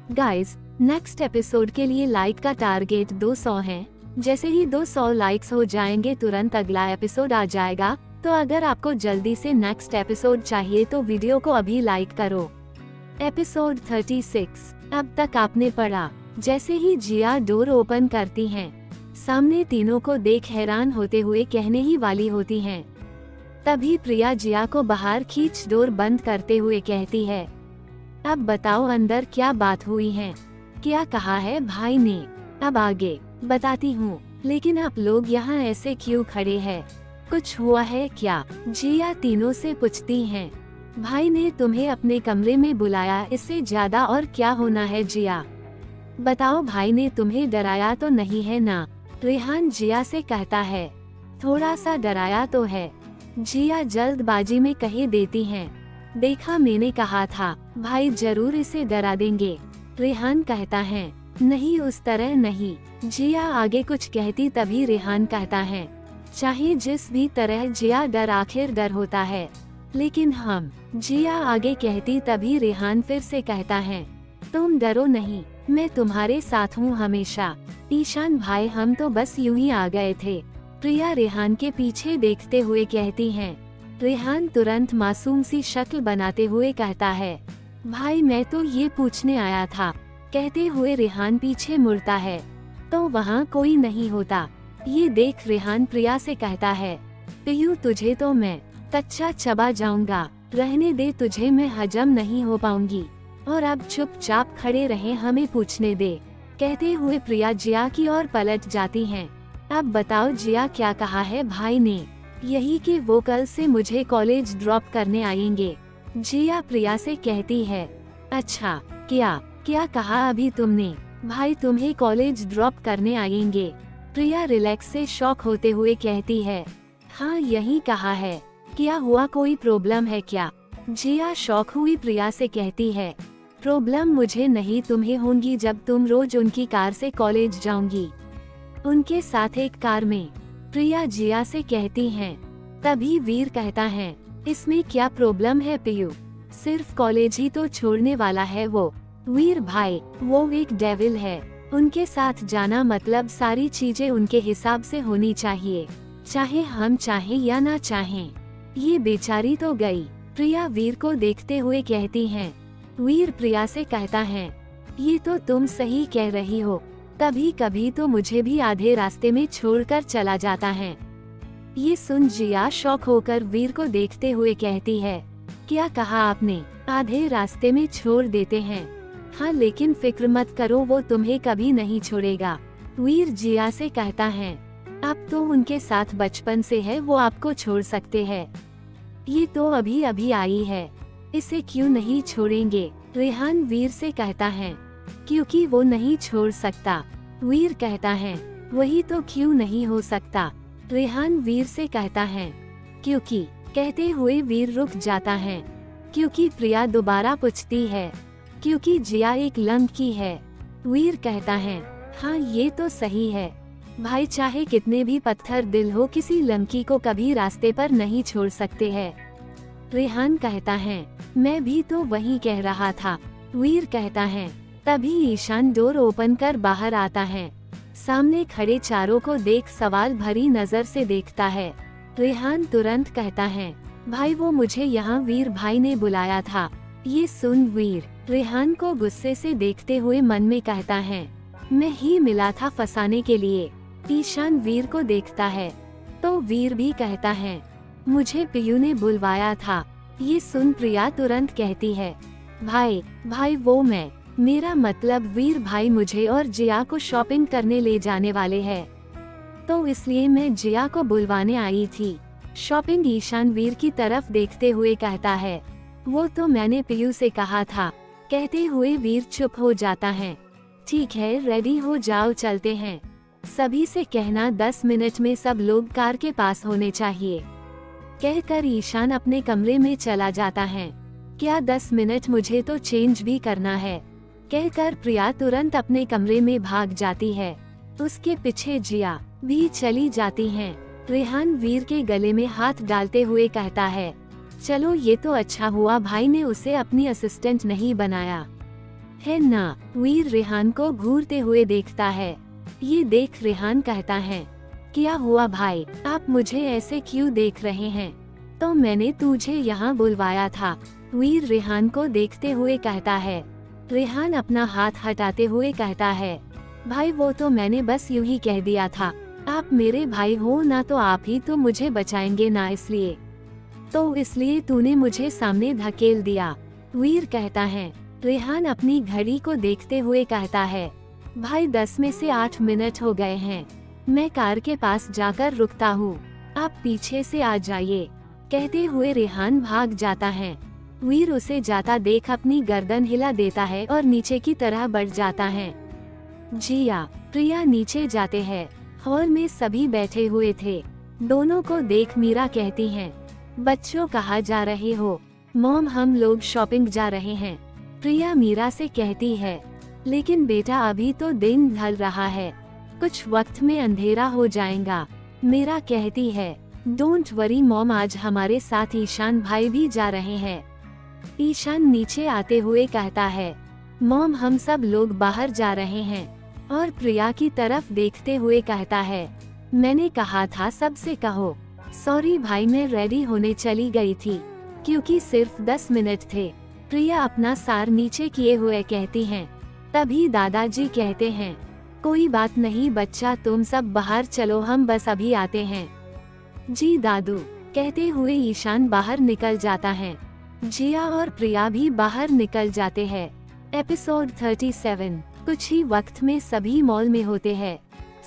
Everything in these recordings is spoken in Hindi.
गाइस, नेक्स्ट एपिसोड के लिए लाइक का टारगेट 200 है। जैसे ही 200 लाइक्स हो जाएंगे तुरंत अगला एपिसोड आ जाएगा। तो अगर आपको जल्दी से नेक्स्ट एपिसोड चाहिए तो वीडियो को अभी लाइक करो। एपिसोड 36। अब तक आपने पढ़ा। जैसे ही जिया डोर ओपन करती हैं, सामने तीनों को देख हैरान होते हुए कहने ही वाली होती हैं। तभी प्रिया जिया को बाहर खींच डोर बंद करते हुए कहती है, अब बताओ अंदर क्या बात हुई है, क्या कहा है भाई ने। अब आगे बताती हूँ, लेकिन आप लोग यहाँ ऐसे क्यों खड़े हैं, कुछ हुआ है क्या? जिया तीनों से पूछती हैं। भाई ने तुम्हें अपने कमरे में बुलाया, इससे ज्यादा और क्या होना है जिया? बताओ भाई ने तुम्हें डराया तो नहीं है ना? रेहान जिया से कहता है। थोड़ा सा डराया तो है, जिया जल्दबाजी में कह देती हैं। देखा मैंने कहा था, भाई जरूर इसे डरा देंगे। रेहान कहता है, नहीं उस तरह नहीं। जिया आगे कुछ कहती तभी रेहान कहता है, चाहे जिस भी तरह जिया डर आखिर डर होता है, लेकिन हम। जिया आगे कहती तभी रेहान फिर से कहता है, तुम डरो नहीं, मैं तुम्हारे साथ हूँ हमेशा। ईशान भाई हम तो बस यूं ही आ गए थे। प्रिया रेहान के पीछे देखते हुए कहती हैं। रेहान तुरंत मासूम सी शक्ल बनाते हुए कहता है, भाई मैं तो ये पूछने आया था। कहते हुए रेहान पीछे मुड़ता है तो वहाँ कोई नहीं होता। ये देख रेहान प्रिया से कहता है, पियू तुझे तो मैं कच्चा चबा जाऊंगा, रहने दे, तुझे मैं हजम नहीं हो पाऊंगी, और अब चुपचाप खड़े रहे, हमें पूछने दे। कहते हुए प्रिया जिया की ओर पलट जाती हैं। अब बताओ जिया क्या कहा है भाई ने? यही कि वो कल से मुझे कॉलेज ड्रॉप करने आएंगे। जिया प्रिया से कहती है, अच्छा क्या क्या कहा अभी तुमने? भाई तुम्हें कॉलेज ड्रॉप करने आएंगे? प्रिया रिलैक्स से शॉक होते हुए कहती है, हाँ यही कहा है। क्या हुआ, कोई प्रॉब्लम है क्या? जिया शॉक हुई प्रिया से कहती है, प्रॉब्लम मुझे नहीं तुम्हें होंगी जब तुम रोज उनकी कार से कॉलेज जाऊंगी, उनके साथ एक कार में। प्रिया जिया से कहती हैं। तभी वीर कहता है, इसमें क्या प्रॉब्लम है पियू, सिर्फ कॉलेज ही तो छोड़ने वाला है वो। वीर भाई वो एक डेविल है, उनके साथ जाना मतलब सारी चीजें उनके हिसाब से होनी चाहिए, चाहे हम चाहें या ना चाहें। ये बेचारी तो गई। प्रिया वीर को देखते हुए कहती हैं। वीर प्रिया से कहता है, ये तो तुम सही कह रही हो, कभी कभी तो मुझे भी आधे रास्ते में छोड़कर चला जाता है। ये सुन जिया शॉक होकर वीर को देखते हुए कहती है, क्या कहा आपने? आधे रास्ते में छोड़ देते हैं? हाँ लेकिन फिक्र मत करो, वो तुम्हें कभी नहीं छोड़ेगा। वीर जिया से कहता है, अब तो उनके साथ बचपन से है, वो आपको छोड़ सकते हैं। ये तो अभी अभी आई है, इसे क्यों नहीं छोड़ेंगे? रेहान वीर से कहता है, क्योंकि वो नहीं छोड़ सकता। वीर कहता है, वही तो क्यों नहीं हो सकता? रेहान वीर से कहता है, क्योंकि। कहते हुए वीर रुक जाता है, क्योंकि प्रिया दोबारा पूछती है, क्योंकि जिया एक लड़की है। वीर कहता है, हाँ ये तो सही है भाई, चाहे कितने भी पत्थर दिल हो, किसी लड़की को कभी रास्ते पर नहीं छोड़ सकते हैं। रेहान कहता है, मैं भी तो वही कह रहा था। वीर कहता है। तभी ईशान डोर ओपन कर बाहर आता है। सामने खड़े चारों को देख सवाल भरी नजर से देखता है। रेहान तुरंत कहता है, भाई वो मुझे यहाँ वीर भाई ने बुलाया था। ये सुन वीर रेहान को गुस्से से देखते हुए मन में कहता है, मैं ही मिला था फंसाने के लिए। ईशान वीर को देखता है तो वीर भी कहता है, मुझे पियू ने बुलवाया था। ये सुन प्रिया तुरंत कहती है, भाई वो मैं, मेरा मतलब वीर भाई मुझे और जिया को शॉपिंग करने ले जाने वाले हैं, तो इसलिए मैं जिया को बुलवाने आई थी। शॉपिंग? ईशान वीर की तरफ देखते हुए कहता है, वो तो मैंने पियू से कहा था। कहते हुए वीर चुप हो जाता है। ठीक है रेडी हो जाओ, चलते हैं। सभी से कहना 10 मिनट में सब लोग कार के पास होने चाहिए। कहकर ईशान अपने कमरे में चला जाता है। क्या 10 मिनट, मुझे तो चेंज भी करना है। कहकर प्रिया तुरंत अपने कमरे में भाग जाती है। उसके पीछे जिया भी चली जाती हैं। रेहान वीर के गले में हाथ डालते हुए कहता है, चलो ये तो अच्छा हुआ भाई ने उसे अपनी असिस्टेंट नहीं बनाया। है ना। वीर रेहान को घूरते हुए देखता है। ये देख रेहान कहता है, क्या हुआ भाई, आप मुझे ऐसे क्यों देख रहे हैं? तो मैंने तुझे यहाँ बुलवाया था। वीर रेहान को देखते हुए कहता है। रेहान अपना हाथ हटाते हुए कहता है, भाई वो तो मैंने बस यूं ही कह दिया था। आप मेरे भाई हो ना, तो आप ही तो मुझे बचाएंगे ना, इसलिए तूने मुझे सामने धकेल दिया। वीर कहता है। रेहान अपनी घड़ी को देखते हुए कहता है, भाई 10 में से 8 मिनट हो गए हैं, मैं कार के पास जाकर रुकता हूँ, आप पीछे से आ जाइए। कहते हुए रेहान भाग जाता है। वीर उसे जाता देख अपनी गर्दन हिला देता है और नीचे की तरह बढ़ जाता है। जिया, प्रिया नीचे जाते हैं। हॉल में सभी बैठे हुए थे। दोनों को देख मीरा कहती हैं, बच्चों कहाँ जा रहे हो? मॉम, हम लोग शॉपिंग जा रहे हैं। प्रिया मीरा से कहती है, लेकिन बेटा अभी तो दिन ढल रहा है, कुछ वक्त में अंधेरा हो जाएगा। मीरा कहती है, डोंट वरी मॉम, आज हमारे साथ ईशान भाई भी जा रहे हैं। ईशान नीचे आते हुए कहता है, मॉम हम सब लोग बाहर जा रहे हैं। और प्रिया की तरफ देखते हुए कहता है, मैंने कहा था सबसे कहो। सॉरी भाई, मैं रेडी होने चली गई थी, क्योंकि सिर्फ 10 मिनट थे। प्रिया अपना सार नीचे किए हुए कहती हैं। तभी दादाजी कहते हैं, कोई बात नहीं बच्चा, तुम सब बाहर चलो, हम बस अभी आते हैं। जी दादू, कहते हुए ईशान बाहर निकल जाता है। जिया और प्रिया भी बाहर निकल जाते हैं। एपिसोड 37। कुछ ही वक्त में सभी मॉल में होते हैं।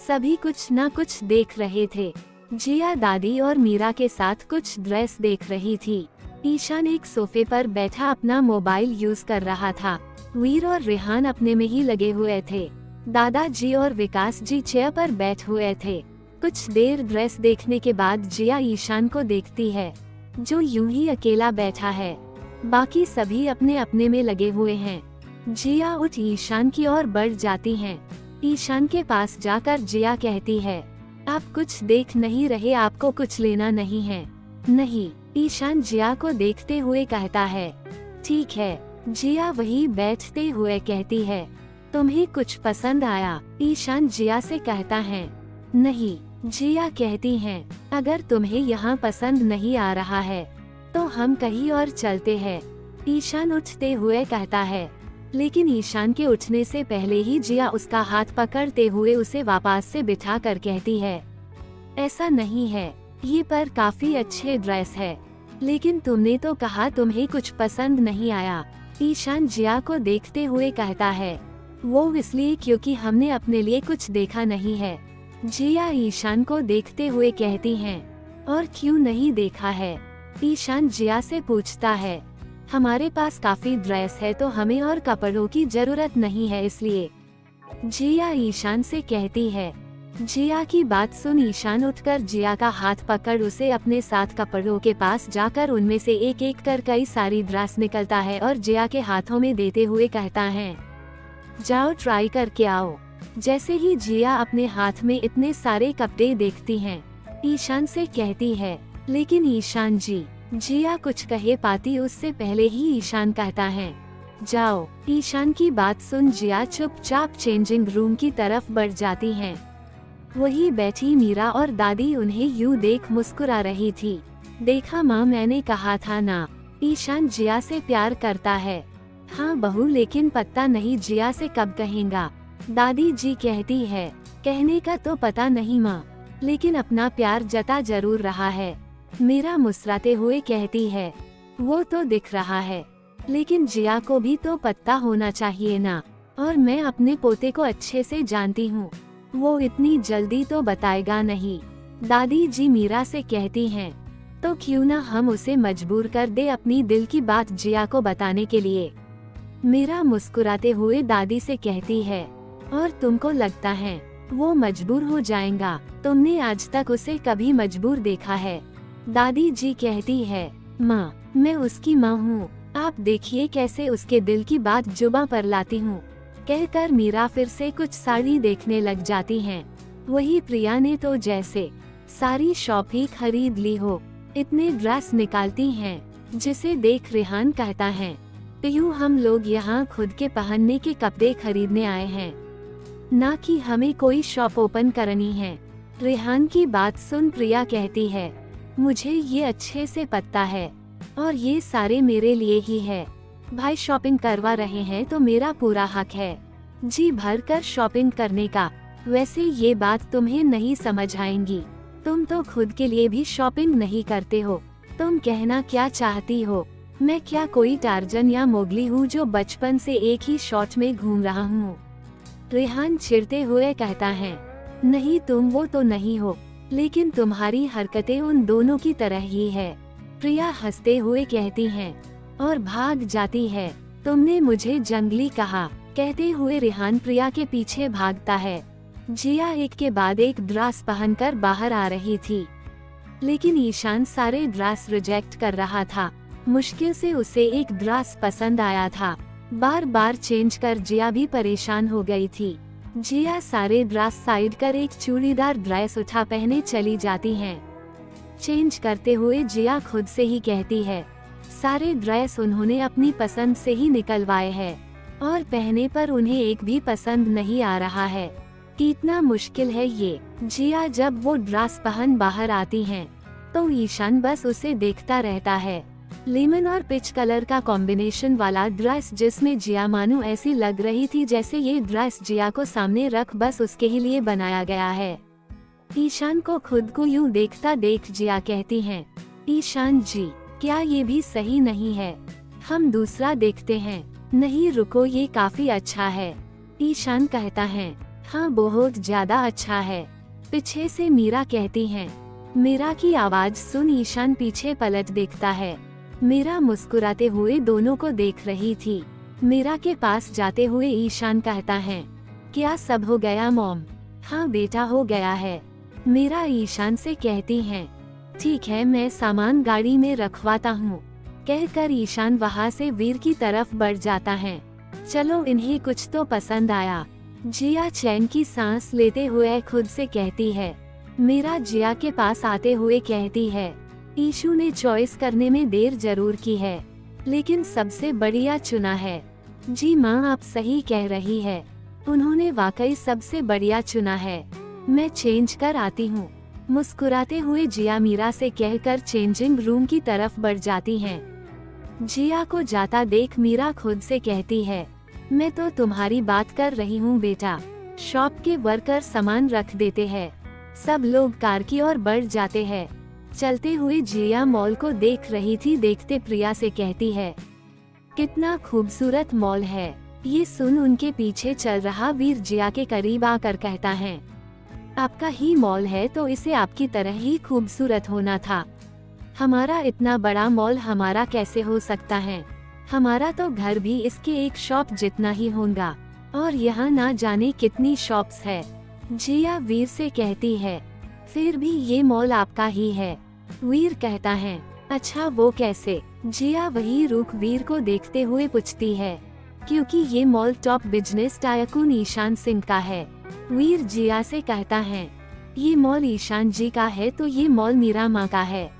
सभी कुछ न कुछ देख रहे थे। जिया दादी और मीरा के साथ कुछ ड्रेस देख रही थी। ईशान एक सोफे पर बैठा अपना मोबाइल यूज कर रहा था। वीर और रेहान अपने में ही लगे हुए थे। दादाजी और विकास जी चेयर पर बैठ हुए थे। कुछ देर ड्रेस देखने के बाद जिया ईशान को देखती है, जो यूं ही अकेला बैठा है। बाकी सभी अपने अपने में लगे हुए हैं। जिया उठ ईशान की ओर बढ़ जाती हैं। ईशान के पास जाकर जिया कहती है, आप कुछ देख नहीं रहे, आपको कुछ लेना नहीं है? नहीं। ईशान जिया को देखते हुए कहता है, ठीक है। जिया वही बैठते हुए कहती है, तुम्हें कुछ पसंद आया? ईशान जिया से कहता है, नहीं। जिया कहती हैं, अगर तुम्हें यहाँ पसंद नहीं आ रहा है तो हम कहीं और चलते हैं। ईशान उठते हुए कहता है, लेकिन ईशान के उठने से पहले ही जिया उसका हाथ पकड़ते हुए उसे वापस से बिठा कर कहती है, ऐसा नहीं है, ये पर काफी अच्छे ड्रेस है, लेकिन तुमने तो कहा तुम्हें कुछ पसंद नहीं आया। ईशान जिया को देखते हुए कहता है, वो इसलिए क्योंकि हमने अपने लिए कुछ देखा नहीं है। जिया ईशान को देखते हुए कहती हैं, और क्यों नहीं देखा है? ईशान जिया से पूछता है, हमारे पास काफी ड्रेस है तो हमें और कपड़ों की जरूरत नहीं है इसलिए। जिया ईशान से कहती है। जिया की बात सुन ईशान उठकर जिया का हाथ पकड़ उसे अपने साथ कपड़ों के पास जाकर उनमें से एक एक कर कई सारी ड्रेस निकलता है और जिया के हाथों में देते हुए कहता है, जाओ ट्राई करके आओ। जैसे ही जिया अपने हाथ में इतने सारे कपड़े देखती हैं, ईशान से कहती है, लेकिन ईशान जी। जिया कुछ कहे पाती उससे पहले ही ईशान कहता है, जाओ। ईशान की बात सुन जिया चुपचाप चेंजिंग रूम की तरफ बढ़ जाती हैं। वही बैठी मीरा और दादी उन्हें यूं देख मुस्कुरा रही थी। देखा माँ, मैंने कहा था ना, ईशान जिया से प्यार करता है। हाँ बहू, लेकिन पता नहीं जिया से कब कहेगा। दादी जी कहती है, कहने का तो पता नहीं माँ, लेकिन अपना प्यार जता जरूर रहा है। मीरा मुस्कुराते हुए कहती है, वो तो दिख रहा है, लेकिन जिया को भी तो पता होना चाहिए ना। और मैं अपने पोते को अच्छे से जानती हूँ, वो इतनी जल्दी तो बताएगा नहीं। दादी जी मीरा से कहती हैं, तो क्यों ना हम उसे मजबूर कर दे अपनी दिल की बात जिया को बताने के लिए। मीरा मुस्कुराते हुए दादी से कहती है, और तुमको लगता है वो मजबूर हो जाएगा? तुमने आज तक उसे कभी मजबूर देखा है? दादी जी कहती है, माँ, मैं उसकी माँ हूँ, आप देखिए कैसे उसके दिल की बात जुबां पर लाती हूँ। कहकर मीरा फिर से कुछ साड़ी देखने लग जाती हैं। वही प्रिया ने तो जैसे सारी शॉप ही खरीद ली हो, इतने ड्रेस निकालती हैं, जिसे देख रेहान कहता है, तो यूँ हम लोग यहाँ खुद के पहनने के कपड़े खरीदने आए हैं, ना कि हमें कोई शॉप ओपन करनी है। रेहान की बात सुन प्रिया कहती है, मुझे ये अच्छे से पता है और ये सारे मेरे लिए ही है। भाई शॉपिंग करवा रहे हैं तो मेरा पूरा हक है जी भर कर शॉपिंग करने का। वैसे ये बात तुम्हें नहीं समझ आएंगी, तुम तो खुद के लिए भी शॉपिंग नहीं करते हो। तुम कहना क्या चाहती हो? मैं क्या कोई टार्जन या मोगली हूँ जो बचपन से एक ही शॉट में घूम रहा हूँ? रेहान चिढ़ते हुए कहता है, नहीं तुम वो तो नहीं हो, लेकिन तुम्हारी हरकतें उन दोनों की तरह ही है। प्रिया हंसते हुए कहती है और भाग जाती है। तुमने मुझे जंगली कहा, कहते हुए रेहान प्रिया के पीछे भागता है। जिया एक के बाद एक ड्रेस पहनकर बाहर आ रही थी, लेकिन ईशान सारे ड्रेस रिजेक्ट कर रहा था। मुश्किल से उसे एक ड्रेस पसंद आया था। बार बार चेंज कर जिया भी परेशान हो गई थी। जिया सारे ड्रेस साइड कर एक चूड़ीदार ड्रेस उठा पहने चली जाती हैं। चेंज करते हुए जिया खुद से ही कहती है, सारे ड्रेस उन्होंने अपनी पसंद से ही निकलवाए हैं और पहने पर उन्हें एक भी पसंद नहीं आ रहा है। कितना मुश्किल है ये। जिया जब वो ड्रेस पहन बाहर आती हैं, तो ईशान बस उसे देखता रहता है। लेमन और पिच कलर का कॉम्बिनेशन वाला ड्रेस जिसमें जिया मानो ऐसी लग रही थी जैसे ये ड्रेस जिया को सामने रख बस उसके ही लिए बनाया गया है। ईशान को खुद को यूं देखता देख जिया कहती हैं, ईशान जी क्या ये भी सही नहीं है? हम दूसरा देखते हैं। नहीं रुको, ये काफी अच्छा है। ईशान कहता है, हाँ बहुत ज्यादा अच्छा है। पीछे से मीरा कहती हैं। मीरा की आवाज सुन ईशान पीछे पलट देखता है। मीरा मुस्कुराते हुए दोनों को देख रही थी। मीरा के पास जाते हुए ईशान कहता है, क्या सब हो गया मॉम? हाँ बेटा हो गया है। मीरा ईशान से कहती हैं, ठीक है मैं सामान गाड़ी में रखवाता हूँ। कहकर ईशान वहाँ से वीर की तरफ बढ़ जाता है। चलो इन्हें कुछ तो पसंद आया। जिया चैन की सांस लेते हुए खुद से कहती है। मीरा जिया के पास आते हुए कहती है, ईशु ने चॉइस करने में देर जरूर की है, लेकिन सबसे बढ़िया चुना है। जी माँ आप सही कह रही है, उन्होंने वाकई सबसे बढ़िया चुना है। मैं चेंज कर आती हूँ। मुस्कुराते हुए जिया मीरा से कहकर चेंजिंग रूम की तरफ बढ़ जाती हैं। जिया को जाता देख मीरा खुद से कहती है, मैं तो तुम्हारी बात कर रही हूँ बेटा। शॉप के वर्कर सामान रख देते हैं, सब लोग कार की ओर बढ़ जाते हैं। चलते हुए जिया मॉल को देख रही थी, देखते प्रिया से कहती है, कितना खूबसूरत मॉल है। ये सुन उनके पीछे चल रहा वीर जिया के करीब आकर कहता है, आपका ही मॉल है तो इसे आपकी तरह ही खूबसूरत होना था। हमारा इतना बड़ा मॉल हमारा कैसे हो सकता है? हमारा तो घर भी इसके एक शॉप जितना ही होगा, और यहाँ ना जाने कितनी शॉप्स है। जिया वीर से कहती है, फिर भी ये मॉल आपका ही है। वीर कहता है, अच्छा वो कैसे? जिया वही रुख वीर को देखते हुए पूछती है, क्योंकि ये mall top business tycoon Ishaan Singh का है। वीर जिया से कहता है, ये मॉल ईशान जी का है तो ये मॉल मीरा माँ का है,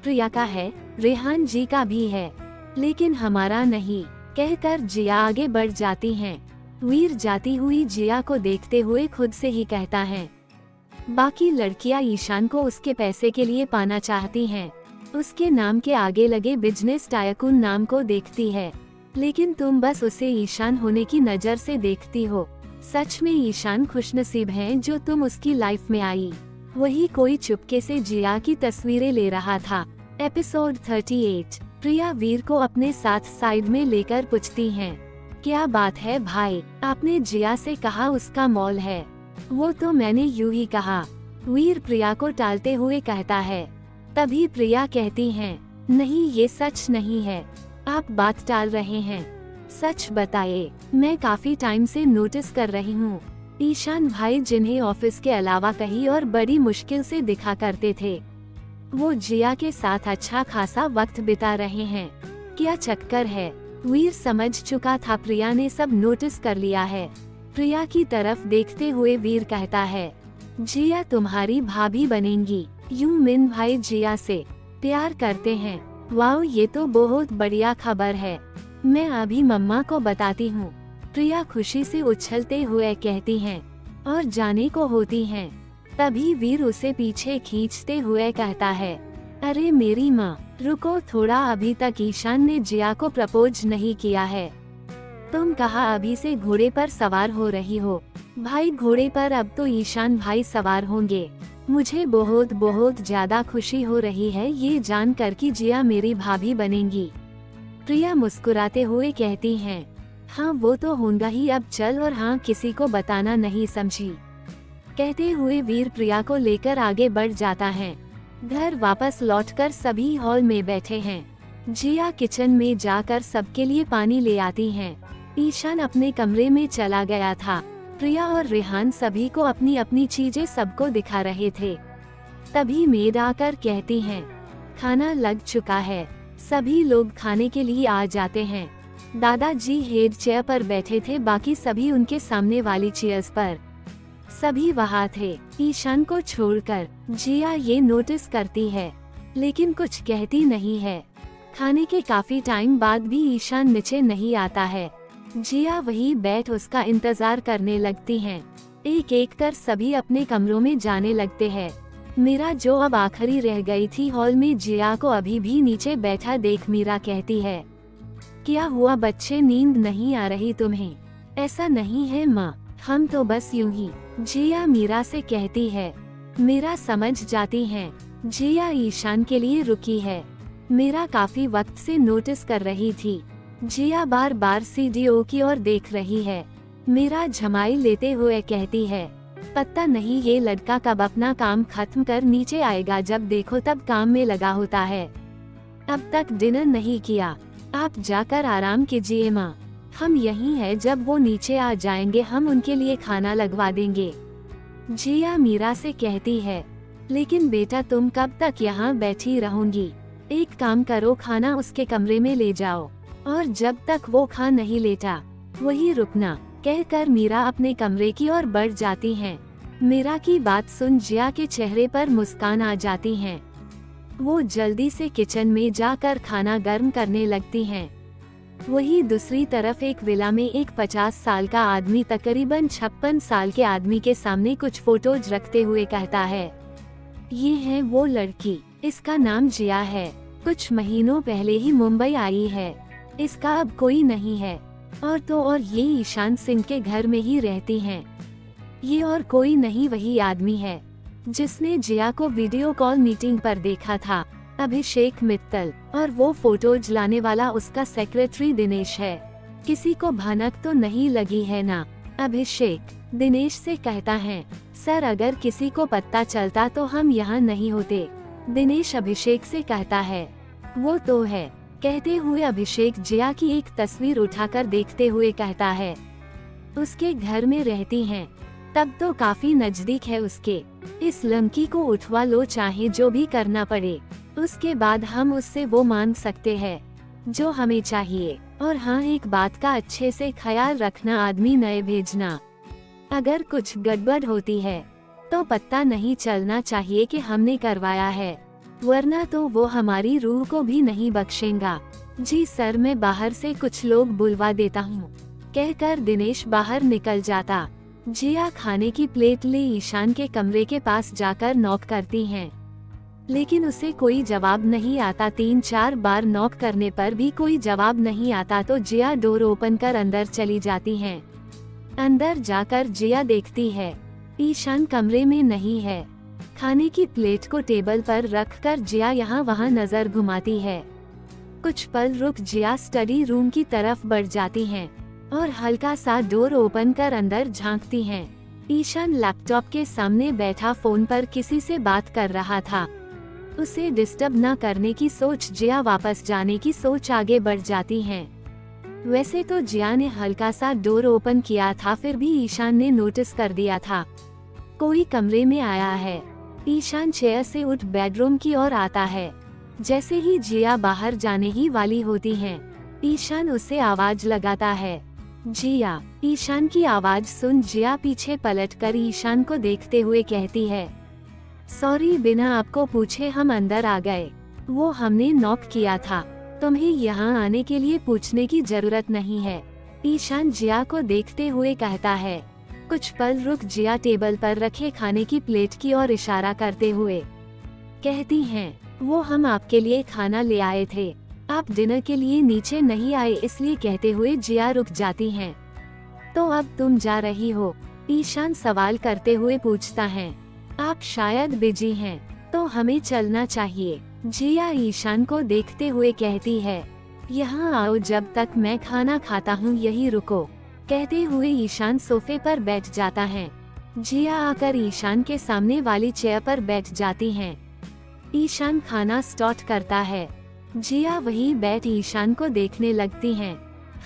प्रिया का है, रेहान जी का भी है, लेकिन हमारा नहीं। कहकर जिया आगे बढ़ जाती हैं। वीर जाती हुई जिया को देखते हुए खुद से ही कहता है, बाकी लड़कियां ईशान को उसके पैसे के लिए पाना चाहती हैं, उसके नाम के आगे लगे बिजनेस टायकून नाम को देखती है, लेकिन तुम बस उसे ईशान होने की नजर से देखती हो। सच में ईशान खुशनसीब हैं जो तुम उसकी लाइफ में आई। वही कोई चुपके से जिया की तस्वीरें ले रहा था। एपिसोड 38। प्रिया वीर को अपने साथ साइड में लेकर पूछती हैं, क्या बात है भाई, आपने जिया से कहा उसका मॉल है? वो तो मैंने यूं ही कहा। वीर प्रिया को टालते हुए कहता है। तभी प्रिया कहती हैं, नहीं ये सच नहीं है, आप बात टाल रहे हैं, सच बताइए। मैं काफी टाइम से नोटिस कर रही हूँ, ईशान भाई जिन्हें ऑफिस के अलावा कहीं और बड़ी मुश्किल से दिखा करते थे, वो जिया के साथ अच्छा खासा वक्त बिता रहे हैं। क्या चक्कर है? वीर समझ चुका था प्रिया ने सब नोटिस कर लिया है। प्रिया की तरफ देखते हुए वीर कहता है, जिया तुम्हारी भाभी बनेंगी। यूं मिन भाई जिया से प्यार करते हैं। वाओ ये तो बहुत बढ़िया खबर है। मैं अभी मम्मा को बताती हूँ। प्रिया खुशी से उछलते हुए कहती हैं और जाने को होती हैं। तभी वीर उसे पीछे खींचते हुए कहता है, अरे मेरी माँ रुको थोड़ा, अभी तक ईशान ने जिया को प्रपोज नहीं किया है। तुम कहा अभी से घोड़े पर सवार हो रही हो। भाई घोड़े पर अब तो ईशान भाई सवार होंगे। मुझे बहुत बहुत ज्यादा खुशी हो रही है ये जानकर कि जिया मेरी भाभी बनेंगी। प्रिया मुस्कुराते हुए कहती हैं, हाँ वो तो होगा ही, अब चल और हाँ किसी को बताना नहीं, समझी। कहते हुए वीर प्रिया को लेकर आगे बढ़ जाता है। घर वापस लौटकर सभी हॉल में बैठे हैं। जिया किचन में जाकर सबके लिए पानी ले आती हैं। ईशान अपने कमरे में चला गया था। प्रिया और रेहान सभी को अपनी अपनी चीजें सबको दिखा रहे थे। तभी मेड आकर कहती हैं, खाना लग चुका है। सभी लोग खाने के लिए आ जाते हैं। दादाजी हेड चेयर पर बैठे थे, बाकी सभी उनके सामने वाली चेयर्स पर। सभी वहाँ थे ईशान को छोड़कर। जिया ये नोटिस करती है लेकिन कुछ कहती नहीं है। खाने के काफी टाइम बाद भी ईशान नीचे नहीं आता है। जिया वही बैठ उसका इंतजार करने लगती हैं। एक एक कर सभी अपने कमरों में जाने लगते हैं। मीरा जो अब आखिरी रह गई थी हॉल में, जिया को अभी भी नीचे बैठा देख मीरा कहती है, क्या हुआ बच्चे, नींद नहीं आ रही तुम्हें? ऐसा नहीं है माँ, हम तो बस यूं ही। जिया मीरा से कहती है। मीरा समझ जाती हैं। जिया ईशान के लिए रुकी है। मीरा काफी वक्त से नोटिस कर रही थी। जिया बार बार सीडीओ की ओर देख रही है। मीरा झमाई लेते हुए कहती है, पता नहीं ये लड़का कब अपना काम खत्म कर नीचे आएगा, जब देखो तब काम में लगा होता है। अब तक डिनर नहीं किया, आप जाकर आराम कीजिए माँ, हम यहीं हैं, जब वो नीचे आ जाएंगे हम उनके लिए खाना लगवा देंगे। जिया मीरा से कहती है, लेकिन बेटा तुम कब तक यहाँ बैठी रहोगी? एक काम करो, खाना उसके कमरे में ले जाओ और जब तक वो खा नहीं लेता वही रुकना। कहकर मीरा अपने कमरे की ओर बढ़ जाती हैं। मीरा की बात सुन जिया के चेहरे पर मुस्कान आ जाती है। वो जल्दी से किचन में जाकर खाना गर्म करने लगती हैं। वही दूसरी तरफ एक विला में एक 50 साल का आदमी तकरीबन 56 साल के आदमी के सामने कुछ फोटोज रखते हुए कहता है, ये है वो लड़की, इसका नाम जिया है। कुछ महीनों पहले ही मुंबई आई है, इसका अब कोई नहीं है। और तो और ये ईशान सिंह के घर में ही रहती हैं। ये और कोई नहीं वही आदमी है जिसने जिया को वीडियो कॉल मीटिंग पर देखा था, अभिषेक मित्तल। और वो फोटोज लाने वाला उसका सेक्रेटरी दिनेश है। किसी को भनक तो नहीं लगी है ना? अभिषेक दिनेश से कहता है, सर अगर किसी को पता चलता तो हम यहाँ नहीं होते। दिनेश अभिषेक से कहता है, वो तो है। कहते हुए अभिषेक जिया की एक तस्वीर उठाकर देखते हुए कहता है, उसके घर में रहती हैं, तब तो काफी नजदीक है उसके। इस लड़की को उठवा लो, चाहे जो भी करना पड़े, उसके बाद हम उससे वो मांग सकते हैं जो हमें चाहिए। और हाँ एक बात का अच्छे से ख्याल रखना, आदमी नए भेजना। अगर कुछ गड़बड़ होती है तो पता नहीं चलना चाहिए कि हमने करवाया है, वरना तो वो हमारी रूह को भी नहीं बख्शेगा। जी सर, मैं बाहर से कुछ लोग बुलवा देता हूँ। कहकर दिनेश बाहर निकल जाता। जिया खाने की प्लेट ले ईशान के कमरे के पास जाकर नॉक करती हैं, लेकिन उसे कोई जवाब नहीं आता। 3-4 बार नॉक करने पर भी कोई जवाब नहीं आता तो जिया डोर ओपन कर अंदर चली जाती हैं। अंदर जाकर जिया देखती है ईशान कमरे में नहीं है। खाने की प्लेट को टेबल पर रखकर जिया यहाँ वहाँ नजर घुमाती है। कुछ पल रुक जिया स्टडी रूम की तरफ बढ़ जाती हैं और हल्का सा डोर ओपन कर अंदर झांकती हैं। ईशान लैपटॉप के सामने बैठा फोन पर किसी से बात कर रहा था। उसे डिस्टर्ब न करने की सोच जिया वापस जाने की सोच आगे बढ़ जाती हैं। वैसे तो जिया ने हल्का सा डोर ओपन किया था, फिर भी ईशान ने नोटिस कर दिया था कोई कमरे में आया है। ईशान चेयर से उठ बेडरूम की ओर आता है। जैसे ही जिया बाहर जाने ही वाली होती हैं, ईशान उसे आवाज लगाता है, जिया। ईशान की आवाज सुन जिया पीछे पलटकर ईशान को देखते हुए कहती है, सॉरी, बिना आपको पूछे हम अंदर आ गए। वो हमने नॉक किया था तुम्हें यहाँ आने के लिए पूछने की जरूरत नहीं है, ईशान जिया को देखते हुए कहता है। कुछ पल रुक जिया टेबल पर रखे खाने की प्लेट की ओर इशारा करते हुए कहती हैं, वो हम आपके लिए खाना ले आए थे, आप डिनर के लिए नीचे नहीं आए इसलिए कहते हुए जिया रुक जाती हैं। तो अब तुम जा रही हो, ईशान सवाल करते हुए पूछता है। आप शायद बिजी हैं, तो हमें चलना चाहिए, जिया ईशान को देखते हुए कहती है। यहाँ आओ, जब तक मैं खाना खाता हूँ यही रुको, कहते हुए ईशान सोफे पर बैठ जाता है। जिया आकर ईशान के सामने वाली चेयर पर बैठ जाती हैं। ईशान खाना स्टार्ट करता है। जिया वहीं बैठ ईशान को देखने लगती हैं।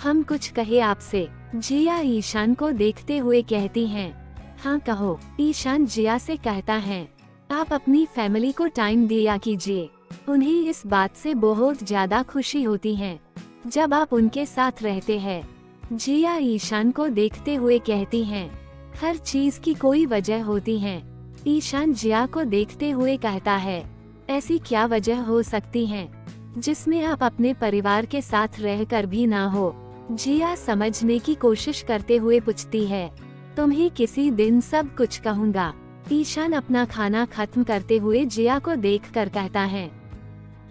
हम कुछ कहे आपसे, जिया ईशान को देखते हुए कहती हैं। हाँ कहो, ईशान जिया से कहता है। आप अपनी फैमिली को टाइम दिया कीजिए, उन्हें इस बात से बहुत ज्यादा खुशी होती है जब आप उनके साथ रहते हैं, जिया ईशान को देखते हुए कहती हैं। हर चीज की कोई वजह होती है, ईशान जिया को देखते हुए कहता है। ऐसी क्या वजह हो सकती है जिसमें आप अपने परिवार के साथ रहकर भी ना हो, जिया समझने की कोशिश करते हुए पूछती है। तुम्हें किसी दिन सब कुछ कहूँगा, ईशान अपना खाना खत्म करते हुए जिया को देखकर कहता है।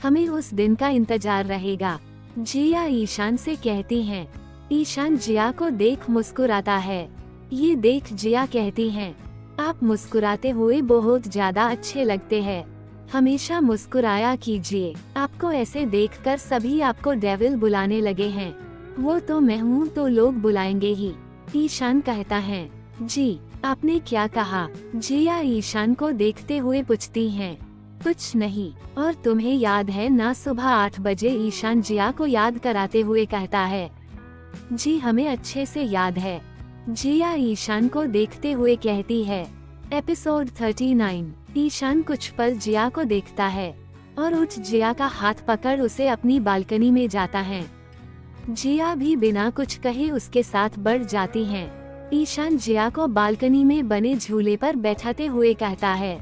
हमें उस दिन का इंतजार रहेगा, जिया ईशान से कहती हैं। ईशान जिया को देख मुस्कुराता है। ये देख जिया कहती हैं, आप मुस्कुराते हुए बहुत ज्यादा अच्छे लगते हैं, हमेशा मुस्कुराया कीजिए, आपको ऐसे देखकर सभी आपको डेविल बुलाने लगे हैं। वो तो मैं हूँ तो लोग बुलाएंगे ही, ईशान कहता है। जी आपने क्या कहा, जिया ईशान को देखते हुए पूछती हैं। कुछ नहीं, और तुम्हें याद है ना सुबह 8 बजे, ईशान जिया को याद कराते हुए कहता है। जी हमें अच्छे से याद है, जिया ईशान को देखते हुए कहती है। एपिसोड 39। ईशान कुछ पल जिया को देखता है और उठ जिया का हाथ पकड़ उसे अपनी बालकनी में जाता है। जिया भी बिना कुछ कहे उसके साथ बढ़ जाती हैं। ईशान जिया को बालकनी में बने झूले पर बैठाते हुए कहता है।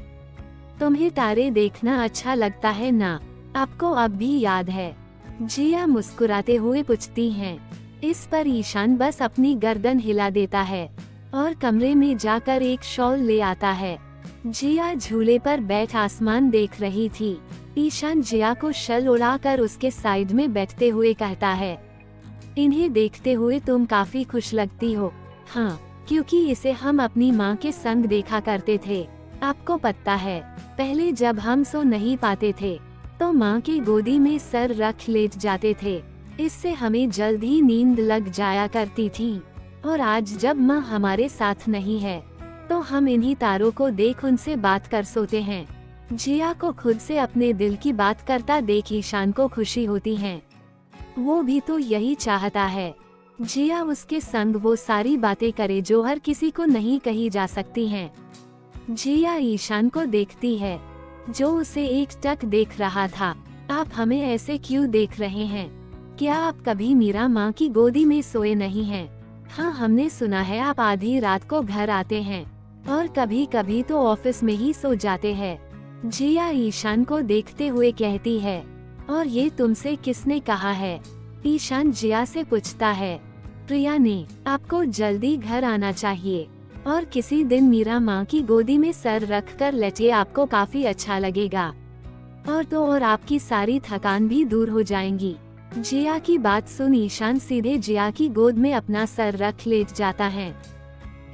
तुम्हें तारे देखना अच्छा लगता है ना, आपको अब भी याद है, जिया मुस्कुराते हुए पूछती हैं। इस पर ईशान बस अपनी गर्दन हिला देता है और कमरे में जाकर एक शॉल ले आता है। जिया झूले पर बैठ आसमान देख रही थी। ईशान जिया को शल उड़ाकर उसके साइड में बैठते हुए कहता है। इन्हें देखते हुए तुम काफी खुश लगती हो। हाँ, क्योंकि इसे हम अपनी माँ के संग देखा करते थे। आपको पता है, पहले जब हम सो नहीं पाते थे तो माँ की गोदी में सर रख लेट जाते थे, इससे हमें जल्द ही नींद लग जाया करती थी। और आज जब माँ हमारे साथ नहीं है तो हम इन्हीं तारों को देख उनसे बात कर सोते हैं। जिया को खुद से अपने दिल की बात करता देख ईशान को खुशी होती है। वो भी तो यही चाहता है, जिया उसके संग वो सारी बातें करे जो हर किसी को नहीं कही जा सकती हैं। जिया ईशान को देखती है जो उसे एकटक देख रहा था। आप हमें ऐसे क्यों देख रहे हैं? क्या आप कभी मीरा माँ की गोदी में सोए नहीं हैं? हाँ, हमने सुना है आप आधी रात को घर आते हैं और कभी कभी तो ऑफिस में ही सो जाते हैं, जिया ईशान को देखते हुए कहती है। और ये तुमसे किसने कहा है? ईशान जिया से पूछता है। प्रिया ने। आपको जल्दी घर आना चाहिए और किसी दिन मीरा माँ की गोदी में सर रखकर लेटिए, आपको काफी अच्छा लगेगा और तो और आपकी सारी थकान भी दूर हो जाएंगी। जिया की बात सुन ईशान सीधे जिया की गोद में अपना सर रख लेट जाता है।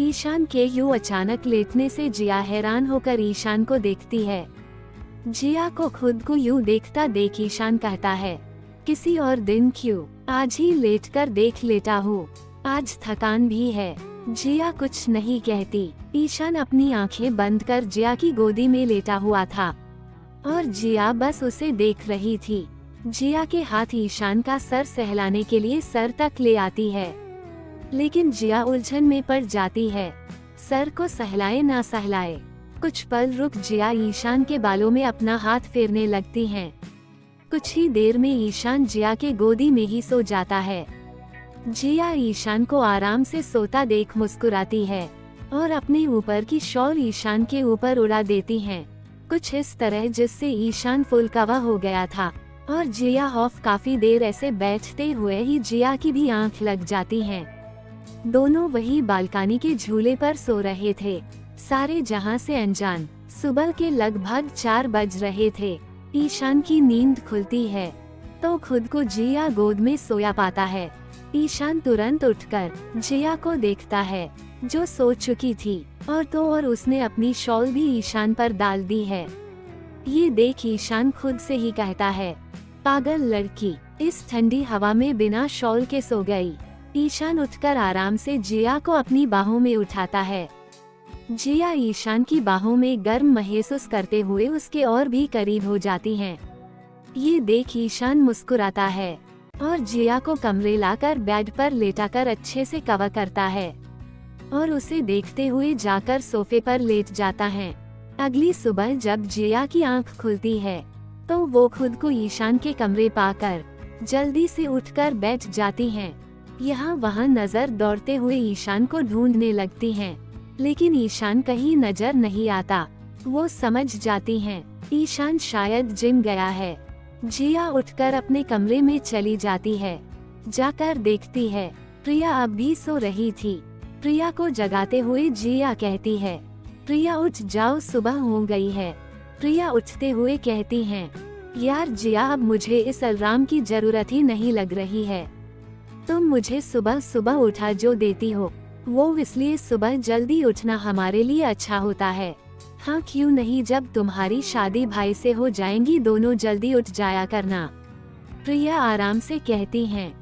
ईशान के यूं अचानक लेटने से जिया हैरान होकर ईशान को देखती है। जिया को खुद को यूं देखता देख ईशान कहता है, किसी और दिन क्यों, आज ही लेटकर देख लेता हूँ, आज थकान भी है। जिया कुछ नहीं कहती। ईशान अपनी आंखें बंद कर जिया की गोदी में लेटा हुआ था और जिया बस उसे देख रही थी। जिया के हाथ ईशान का सर सहलाने के लिए सर तक ले आती है, लेकिन जिया उलझन में पड़ जाती है, सर को सहलाए ना सहलाए। कुछ पल रुक जिया ईशान के बालों में अपना हाथ फेरने लगती हैं। कुछ ही देर में ईशान जिया के गोदी में ही सो जाता है। जिया ईशान को आराम से सोता देख मुस्कुराती है और अपने ऊपर की शॉल ईशान के ऊपर उड़ा देती हैं, कुछ इस तरह जिससे ईशान फुल कवा हो गया था। और जिया हॉफ काफी देर ऐसे बैठते हुए ही जिया की भी आंख लग जाती है। दोनों वही बालकनी के झूले पर सो रहे थे, सारे जहां से अनजान। सुबह के लगभग 4 बज रहे थे। ईशान की नींद खुलती है तो खुद को जिया गोद में सोया पाता है। ईशान तुरंत उठकर जिया को देखता है जो सो चुकी थी, और उसने अपनी शॉल भी ईशान पर डाल दी है। ये देख ईशान खुद से ही कहता है, पागल लड़की, इस ठंडी हवा में बिना शॉल के सो गई। ईशान उठकर आराम से जिया को अपनी बाहों में उठाता है। जिया ईशान की बाहों में गर्म महसूस करते हुए उसके और भी करीब हो जाती हैं। ये देख ईशान मुस्कुराता है और जिया को कमरे लाकर बेड पर लेटाकर अच्छे से कवर करता है और उसे देखते हुए जाकर सोफे पर लेट जाता है। अगली सुबह जब जिया की आंख खुलती है तो वो खुद को ईशान के कमरे पाकर जल्दी से उठकर बैठ जाती हैं। यहाँ वहाँ नजर दौड़ते हुए ईशान को ढूंढने लगती हैं, लेकिन ईशान कहीं नजर नहीं आता। वो समझ जाती हैं ईशान शायद जिम गया है। जिया उठकर अपने कमरे में चली जाती है। जाकर देखती है प्रिया अब भी सो रही थी। प्रिया को जगाते हुए जिया कहती है, प्रिया उठ जाओ, सुबह हो गई है। प्रिया उठते हुए कहती हैं, यार जिया, अब मुझे इस अलार्म की जरूरत ही नहीं लग रही है। तुम मुझे सुबह सुबह उठा जो देती हो, वो इसलिए सुबह जल्दी उठना हमारे लिए अच्छा होता है। हाँ क्यों नहीं, जब तुम्हारी शादी भाई से हो जाएंगी दोनों जल्दी उठ जाया करना। प्रिया आराम से कहती हैं,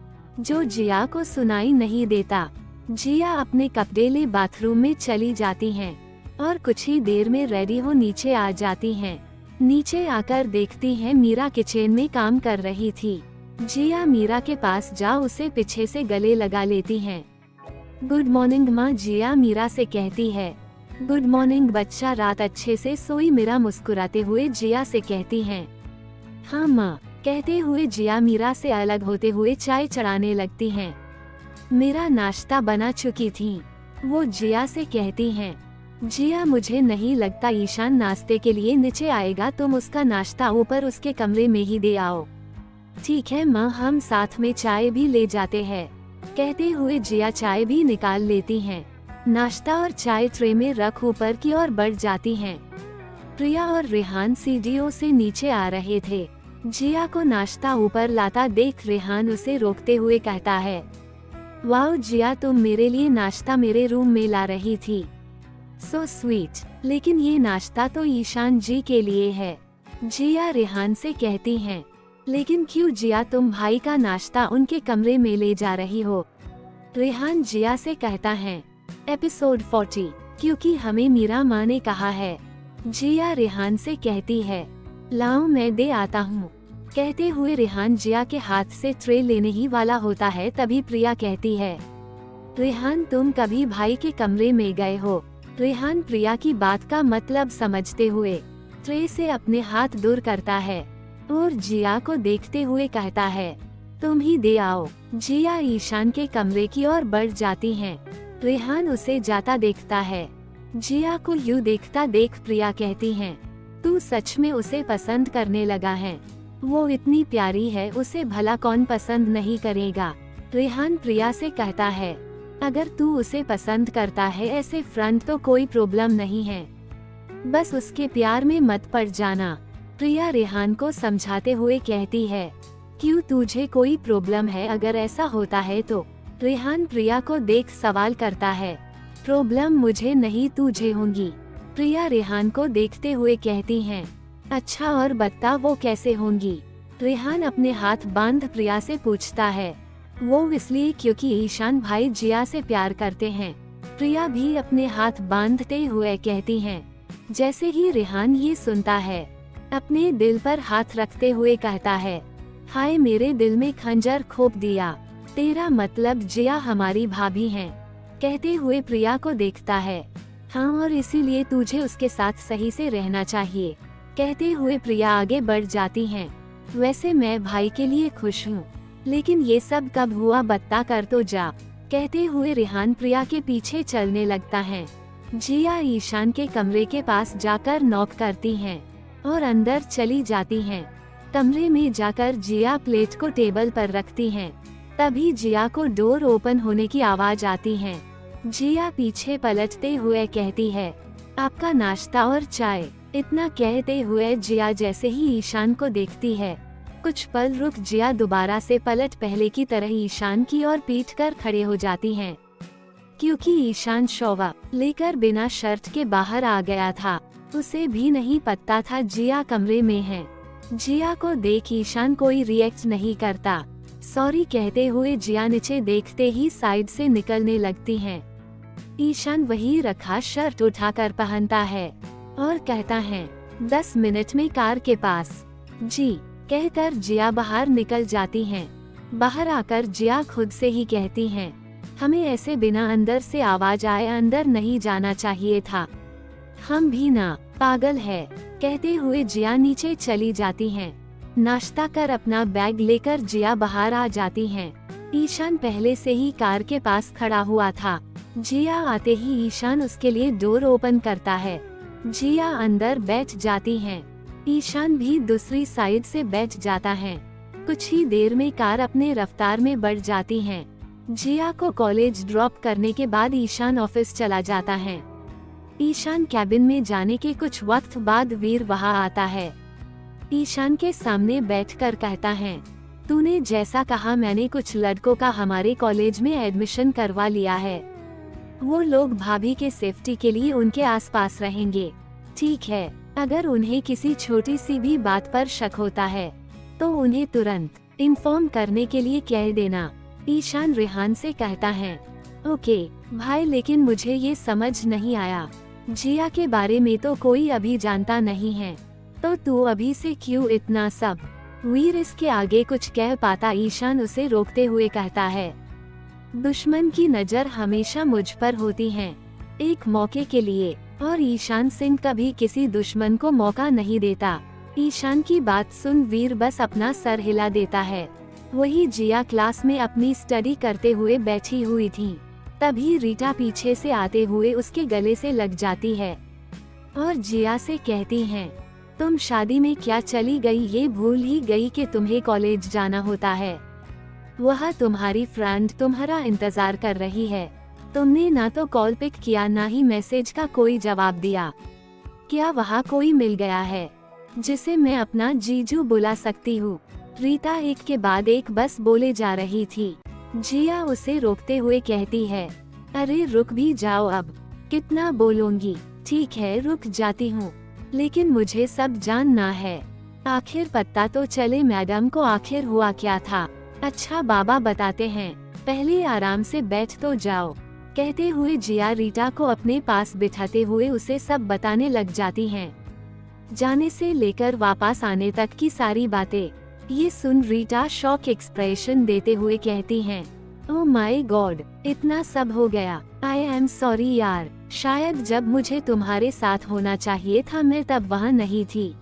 जो जिया को सुनाई नहीं देता। जिया अपने कपड़े ले बाथरूम में चली जाती हैं और कुछ ही देर में रेडी हो नीचे आ जाती हैं। नीचे आकर देखती हैं मीरा किचन में काम कर रही थी। जिया मीरा के पास जा उसे पीछे से गले लगा लेती हैं। गुड मॉर्निंग माँ, जिया मीरा से कहती है। गुड मॉर्निंग बच्चा, रात अच्छे से सोई? मीरा मुस्कुराते हुए जिया से कहती हैं। हाँ माँ, कहते हुए जिया मीरा से अलग होते हुए चाय चढ़ाने लगती हैं। मेरा नाश्ता बना चुकी थी, वो जिया से कहती हैं। जिया, मुझे नहीं लगता ईशान नाश्ते के लिए नीचे आएगा, तुम उसका नाश्ता ऊपर उसके कमरे में ही दे आओ। ठीक है माँ, हम साथ में चाय भी ले जाते हैं। कहते हुए जिया चाय भी निकाल लेती हैं। नाश्ता और चाय ट्रे में रख ऊपर की ओर बढ़ जाती हैं। प्रिया और रेहान सीढ़ियों से नीचे आ रहे थे। जिया को नाश्ता ऊपर लाता देख रेहान उसे रोकते हुए कहता है, वाओ जिया, तुम मेरे लिए नाश्ता मेरे रूम में ला रही थी, सो स्वीट। लेकिन ये नाश्ता तो ईशान जी के लिए है। जिया रेहान से कहती हैं, लेकिन क्यों जिया, तुम भाई का नाश्ता उनके कमरे में ले जा रही हो? रेहान जिया से कहता है, एपिसोड 40, क्योंकि हमें मीरा माँ ने कहा है। जिया रेहान से कहती है, लाओ मैं दे आता हूँ। कहते हुए रेहान जिया के हाथ से ट्रे लेने ही वाला होता है, तभी प्रिया कहती है, रेहान तुम कभी भाई के कमरे में गए हो? रेहान प्रिया की बात का मतलब समझते हुए ट्रे से अपने हाथ दूर करता है और जिया को देखते हुए कहता है, तुम ही दे आओ। जिया ईशान के कमरे की ओर बढ़ जाती हैं। रेहान उसे जाता देखता है। जिया को यूं देखता देख प्रिया कहती हैं, तू सच में उसे पसंद करने लगा है? वो इतनी प्यारी है, उसे भला कौन पसंद नहीं करेगा? रेहान प्रिया से कहता है, अगर तू उसे पसंद करता है ऐसे फ्रंट तो कोई प्रॉब्लम नहीं है, बस उसके प्यार में मत पड़ जाना। प्रिया रेहान को समझाते हुए कहती है, क्यों तुझे कोई प्रॉब्लम है? अगर ऐसा होता है तो? रेहान प्रिया को देख सवाल करता है, प्रॉब्लम मुझे नहीं तुझे होंगी। प्रिया रेहान को देखते हुए कहती हैं, अच्छा और बता वो कैसे होंगी? रेहान अपने हाथ बांध प्रिया से पूछता है, वो इसलिए क्योंकि ईशान भाई जिया से प्यार करते हैं। प्रिया भी अपने हाथ बांधते हुए कहती हैं। जैसे ही रेहान ये सुनता है, अपने दिल पर हाथ रखते हुए कहता है, हाय मेरे दिल में खंजर खोप दिया, तेरा मतलब जिया हमारी भाभी हैं। कहते हुए प्रिया को देखता है, हाँ और इसीलिए तुझे उसके साथ सही से रहना चाहिए। कहते हुए प्रिया आगे बढ़ जाती हैं। वैसे मैं भाई के लिए खुश हूँ, लेकिन ये सब कब हुआ बता कर तो जा। कहते हुए रेहान प्रिया के पीछे चलने लगता है। जिया ईशान के कमरे के पास जाकर नॉक करती हैं और अंदर चली जाती हैं। कमरे में जाकर जिया प्लेट को टेबल पर रखती हैं। तभी जिया को डोर ओपन होने की आवाज आती है। जिया पीछे पलटते हुए कहती है, आपका नाश्ता और चाय। इतना कहते हुए जिया जैसे ही ईशान को देखती है, कुछ पल रुक जिया दोबारा से पलट पहले की तरह ईशान की ओर पीट कर खड़े हो जाती हैं। क्योंकि ईशान शॉवर लेकर बिना शर्ट के बाहर आ गया था, उसे भी नहीं पता था जिया कमरे में है। जिया को देख ईशान कोई रिएक्ट नहीं करता। सॉरी कहते हुए जिया नीचे देखते ही साइड से निकलने लगती हैं। ईशान वही रखा शर्ट उठाकर पहनता है और कहता है, 10 मिनट में कार के पास। जी कहकर जिया बाहर निकल जाती हैं। बाहर आकर जिया खुद से ही कहती हैं, हमें ऐसे बिना अंदर से आवाज आए अंदर नहीं जाना चाहिए था। हम भी ना पागल है। कहते हुए जिया नीचे चली जाती हैं। नाश्ता कर अपना बैग लेकर जिया बाहर आ जाती हैं। ईशान पहले से ही कार के पास खड़ा हुआ था। जिया आते ही ईशान उसके लिए डोर ओपन करता है। जिया अंदर बैठ जाती हैं। ईशान भी दूसरी साइड से बैठ जाता है। कुछ ही देर में कार अपने रफ्तार में बढ़ जाती है। जिया को कॉलेज ड्रॉप करने के बाद ईशान ऑफिस चला जाता है। ईशान कैबिन में जाने के कुछ वक्त बाद वीर वहां आता है। ईशान के सामने बैठकर कहता है, तूने जैसा कहा मैंने कुछ लड़कों का हमारे कॉलेज में एडमिशन करवा लिया है। वो लोग भाभी के सेफ्टी के लिए उनके आसपास रहेंगे। ठीक है, अगर उन्हें किसी छोटी सी भी बात पर शक होता है तो उन्हें तुरंत इन्फॉर्म करने के लिए कह देना। ईशान रेहान से कहता है, ओके भाई, लेकिन मुझे ये समझ नहीं आया, जिया के बारे में तो कोई अभी जानता नहीं है, तो तू अभी से क्यों इतना सब। वीर इसके आगे कुछ कह पाता, ईशान उसे रोकते हुए कहता है, दुश्मन की नजर हमेशा मुझ पर होती है, एक मौके के लिए, और ईशान सिंह कभी किसी दुश्मन को मौका नहीं देता। ईशान की बात सुन वीर बस अपना सर हिला देता है। वही जिया क्लास में अपनी स्टडी करते हुए बैठी हुई थी। तभी रीटा पीछे से आते हुए उसके गले से लग जाती है और जिया से कहती हैं, तुम शादी में क्या चली गई, ये भूल ही गई कि तुम्हें कॉलेज जाना होता है। वह तुम्हारी फ्रेंड तुम्हारा इंतजार कर रही है। तुमने ना तो कॉल पिक किया ना ही मैसेज का कोई जवाब दिया। क्या वहाँ कोई मिल गया है जिसे मैं अपना जीजू बुला सकती हूँ? रीता एक के बाद एक बस बोले जा रही थी। जिया उसे रोकते हुए कहती है, अरे रुक भी जाओ, अब कितना बोलूंगी। ठीक है रुक जाती हूँ, लेकिन मुझे सब जानना है। आखिर पता तो चले मैडम को आखिर हुआ क्या था। अच्छा बाबा बताते हैं, पहले आराम से बैठ तो जाओ। कहते हुए जिया रीटा को अपने पास बिठाते हुए उसे सब बताने लग जाती हैं। जाने से लेकर वापस आने तक की सारी बातें। ये सुन रीटा शॉक एक्सप्रेशन देते हुए कहती हैं, ओह माय गॉड, इतना सब हो गया। आई एम सॉरी यार, शायद जब मुझे तुम्हारे साथ होना चाहिए था मैं तब वहाँ नहीं थी।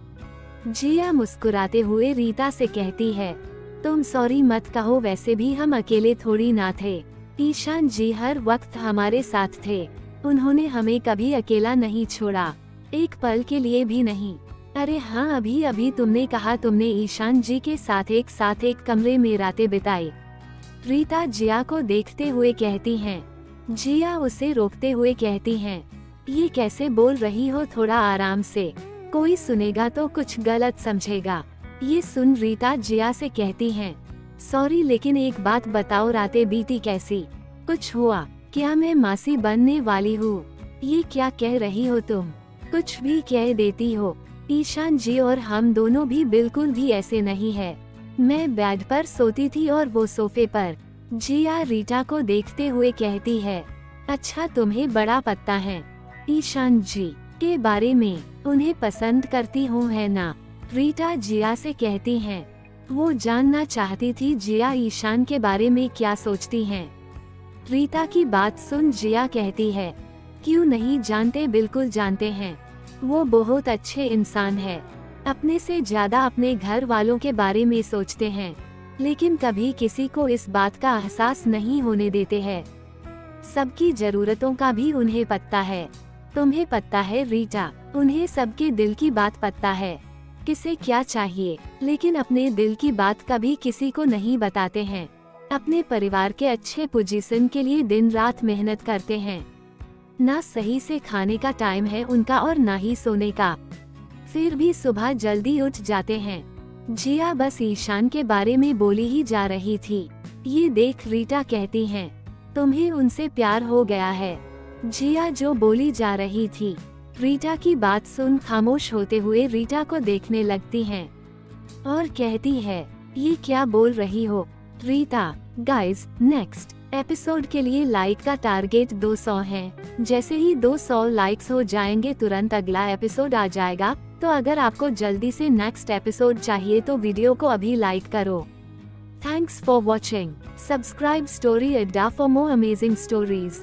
जिया मुस्कुराते हुए रीता से कहती है, तुम सॉरी मत कहो, वैसे भी हम अकेले थोड़ी ना थे। ईशान जी हर वक्त हमारे साथ थे। उन्होंने हमें कभी अकेला नहीं छोड़ा, एक पल के लिए भी नहीं। अरे हाँ, अभी अभी तुमने कहा तुमने ईशान जी के साथ एक कमरे में रातें बिताई। रीता जिया को देखते हुए कहती हैं। जिया उसे रोकते हुए कहती हैं, ये कैसे बोल रही हो, थोड़ा आराम से, कोई सुनेगा तो कुछ गलत समझेगा। ये सुन रीता जिया से कहती हैं, सॉरी लेकिन एक बात बताओ, रातें बीती कैसी? कुछ हुआ क्या? मैं मासी बनने वाली हूँ। ये क्या कह रही हो तुम? कुछ भी कह देती हो। ईशान जी और हम दोनों भी बिल्कुल भी ऐसे नहीं है। मैं बेड पर सोती थी और वो सोफे पर। जिया रीटा को देखते हुए कहती है, अच्छा तुम्हें बड़ा पता है ईशान जी के बारे में, उन्हें पसंद करती हूँ है ना? रीटा जिया से कहती हैं। वो जानना चाहती थी जिया ईशान के बारे में क्या सोचती हैं। रीता की बात सुन जिया कहती है, क्यों नहीं जानते, बिल्कुल जानते हैं। वो बहुत अच्छे इंसान है, अपने से ज्यादा अपने घर वालों के बारे में सोचते हैं, लेकिन कभी किसी को इस बात का एहसास नहीं होने देते हैं। सबकी जरूरतों का भी उन्हें पता है। तुम्हें पता है रीटा, उन्हें सबके दिल की बात पता है। किसे क्या चाहिए, लेकिन अपने दिल की बात कभी किसी को नहीं बताते हैं। अपने परिवार के अच्छे पोजीशन के लिए दिन रात मेहनत करते हैं। ना सही से खाने का टाइम है उनका और ना ही सोने का, फिर भी सुबह जल्दी उठ जाते हैं। जिया बस ईशान के बारे में बोली ही जा रही थी। ये देख रीटा कहती हैं, तुम्हें उनसे प्यार हो गया है। जिया जो बोली जा रही थी, रीटा की बात सुन खामोश होते हुए रीटा को देखने लगती हैं और कहती है, ये क्या बोल रही हो रीटा। गाइस, नेक्स्ट एपिसोड के लिए लाइक का टारगेट 200 है। जैसे ही 200 लाइक्स हो जाएंगे तुरंत अगला एपिसोड आ जाएगा। तो अगर आपको जल्दी से नेक्स्ट एपिसोड चाहिए तो वीडियो को अभी लाइक करो। Thanks for watching. Subscribe story अड्डा फॉर मोर अमेजिंग स्टोरीज।